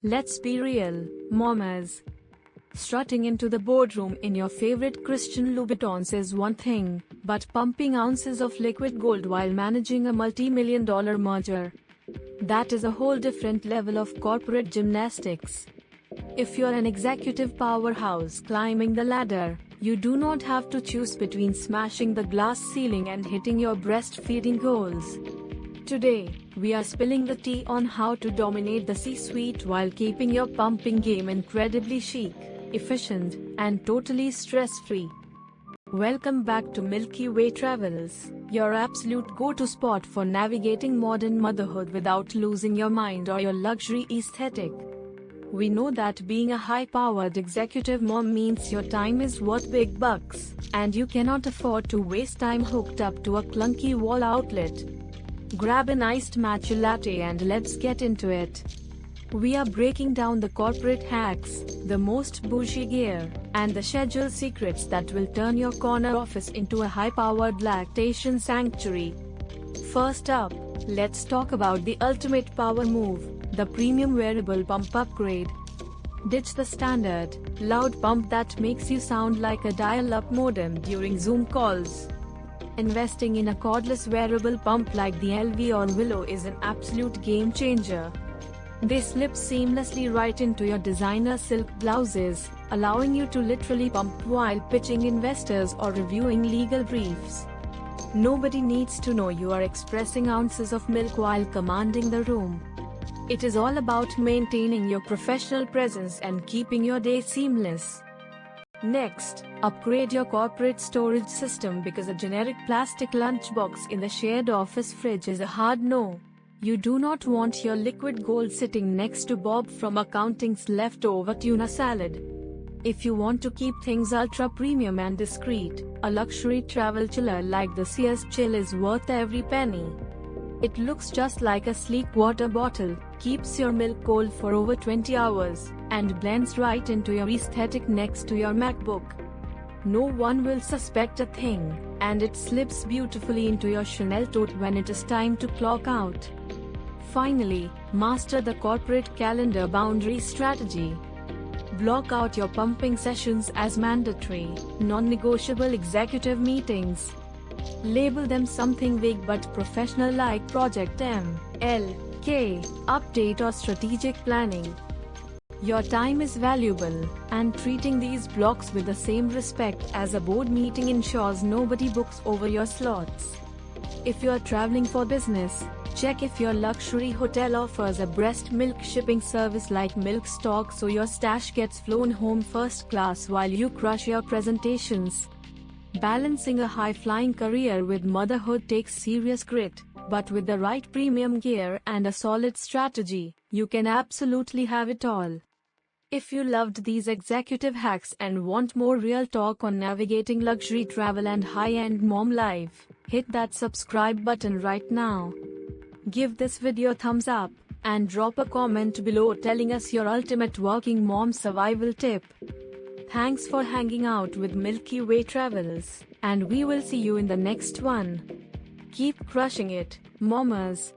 Let's be real, mamas. Strutting into the boardroom in your favorite Christian Louboutins is one thing, but pumping ounces of liquid gold while managing a multi-million-dollar merger, that is a whole different level of corporate gymnastics. If you're an executive powerhouse climbing the ladder, you do not have to choose between smashing the glass ceiling and hitting your breastfeeding goals. Today, we are spilling the tea on how to dominate the C-suite while keeping your pumping game incredibly chic, efficient, and totally stress-free. Welcome back to Milky Way Travels, your absolute go-to spot for navigating modern motherhood without losing your mind or your luxury aesthetic. We know that being a high-powered executive mom means your time is worth big bucks, and you cannot afford to waste time hooked up to a clunky wall outlet. Grab an iced matcha latte and let's get into it. We are breaking down the corporate hacks, the most bougie gear, and the schedule secrets that will turn your corner office into a high-powered lactation sanctuary. First up, let's talk about the ultimate power move, the premium wearable pump upgrade. Ditch the standard, loud pump that makes you sound like a dial-up modem during Zoom calls. Investing in a cordless wearable pump like the LV or Willow is an absolute game changer. They slip seamlessly right into your designer silk blouses, allowing you to literally pump while pitching investors or reviewing legal briefs. Nobody needs to know you are expressing ounces of milk while commanding the room. It is all about maintaining your professional presence and keeping your day seamless. Next, upgrade your corporate storage system because a generic plastic lunchbox in the shared office fridge is a hard no. You do not want your liquid gold sitting next to Bob from accounting's leftover tuna salad. If you want to keep things ultra premium and discreet, a luxury travel chiller like the Sears Chill is worth every penny. It looks just like a sleek water bottle, keeps your milk cold for over 20 hours, and blends right into your aesthetic next to your MacBook. No one will suspect a thing, and it slips beautifully into your Chanel tote when it is time to clock out. Finally, master the corporate calendar boundary strategy. Block out your pumping sessions as mandatory, non-negotiable executive meetings. Label them something vague but professional like Project M, L, K, Update or Strategic Planning. Your time is valuable, and treating these blocks with the same respect as a board meeting ensures nobody books over your slots. If you are traveling for business, check if your luxury hotel offers a breast milk shipping service like Milk Stock so your stash gets flown home first class while you crush your presentations. Balancing a high-flying career with motherhood takes serious grit, but with the right premium gear and a solid strategy, you can absolutely have it all. If you loved these executive hacks and want more real talk on navigating luxury travel and high-end mom life, hit that subscribe button right now. Give this video a thumbs up, and drop a comment below telling us your ultimate working mom survival tip. Thanks for hanging out with Milky Way Travels, and we will see you in the next one. Keep crushing it, mamas.